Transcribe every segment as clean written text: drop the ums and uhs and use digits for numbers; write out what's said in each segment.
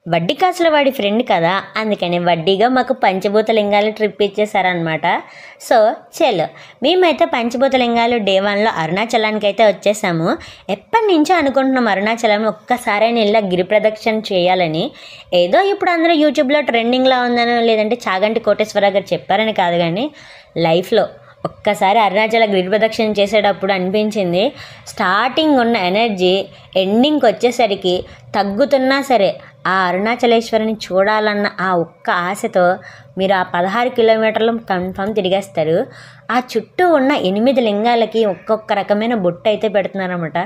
వడ్డీ కాసుల వాడి ఫ్రెండ్ కదా, అందుకని వడ్డీగా మాకు పంచభూతలింగాలు ట్రిప్ ఇచ్చేసారనమాట. సో చలో మేమైతే పంచభూతలింగాలు డే 1లో అరుణాచలానికి అయితే వచ్చేసాము. ఎప్పటి నుంచో అనుకుంటున్నాం అరుణాచలం ఒక్కసారైనా ఇలా గిరి ప్రదక్షిణ చేయాలని. ఏదో ఇప్పుడు అందరూ యూట్యూబ్లో ట్రెండింగ్లా ఉందనో లేదంటే చాగంటి కోటేశ్వరరావు గారు చెప్పారని కాదు, కానీ లైఫ్లో ఒక్కసారి అరుణాచల గిరి ప్రదక్షిణ చేసేటప్పుడు అనిపించింది, స్టార్టింగ్ ఉన్న ఎనర్జీ ఎండింగ్కి వచ్చేసరికి తగ్గుతున్నా సరే ఆ అరుణాచలేశ్వరిని చూడాలన్న ఆ ఒక్క ఆశతో మీరు ఆ 16 కిలోమీటర్లు కన్ఫామ్ తిరిగేస్తారు. ఆ చుట్టూ ఉన్న 8 లింగాలకి ఒక్కొక్క రకమైన బొట్టు అయితే పెడుతున్నారన్నమాట.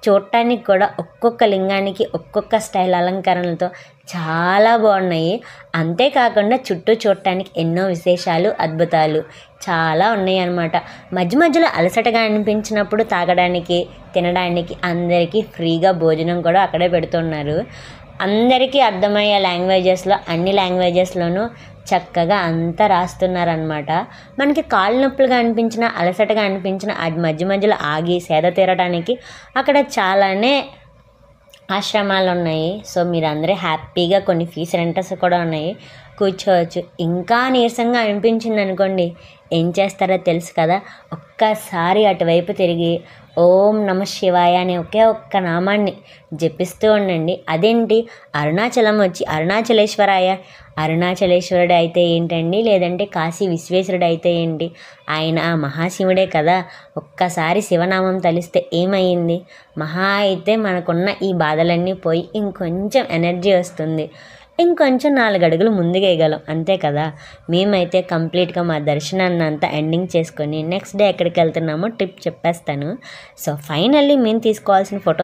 చూడటానికి కూడా ఒక్కొక్క లింగానికి ఒక్కొక్క స్టైల్ అలంకరణలతో చాలా బాగున్నాయి. అంతేకాకుండా చుట్టూ చూడటానికి ఎన్నో విశేషాలు, అద్భుతాలు చాలా ఉన్నాయి అన్నమాట. మధ్య మధ్యలో అలసటగా అనిపించినప్పుడు తాగడానికి, తినడానికి అందరికీ ఫ్రీగా భోజనం కూడా అక్కడే పెడుతున్నారు. అందరికీ అర్థమయ్యే లాంగ్వేజెస్లో, అన్ని లాంగ్వేజెస్లోనూ చక్కగా అంతా రాస్తున్నారనమాట. మనకి కాళ్ళు నొప్పులుగా అనిపించిన, అలసటగా అనిపించిన అది మధ్య మధ్యలో ఆగి సేద తీరడానికి అక్కడ చాలానే ఆశ్రమాలు ఉన్నాయి. సో మీరు అందరూ హ్యాపీగా, కొన్ని ఫీజు రెంటర్స్ కూడా ఉన్నాయి, కూర్చోవచ్చు. ఇంకా నీరసంగా అనిపించింది అనుకోండి, ఏం చేస్తారో తెలుసు కదా, ఒక్కసారి అటువైపు తిరిగి ఓం నమ శివాయ అనే ఒకే ఒక్క నామాన్ని జపిస్తూ ఉండండి. అదేంటి, అరుణాచలం వచ్చి అరుణాచలేశ్వరాయ, అరుణాచలేశ్వరుడు అయితే ఏంటండి, లేదంటే కాశీ విశ్వేశ్వరుడు అయితే ఏంటి, ఆయన ఆ మహాశివుడే కదా. ఒక్కసారి శివనామం తలిస్తే ఏమయ్యింది, మహా అయితే మనకున్న ఈ బాధలన్నీ పోయి ఇంకొంచెం ఎనర్జీ వస్తుంది, ఇంకొంచెం 4 అడుగులు ముందుకు వేయగలం, అంతే కదా. మేమైతే కంప్లీట్గా మా దర్శనాన్ని అంతా ఎండింగ్ చేసుకొని నెక్స్ట్ డే ఎక్కడికి వెళ్తున్నామో ట్రిప్ చెప్పేస్తాను. సో ఫైనల్లీ మేము తీసుకోవాల్సిన ఫోటో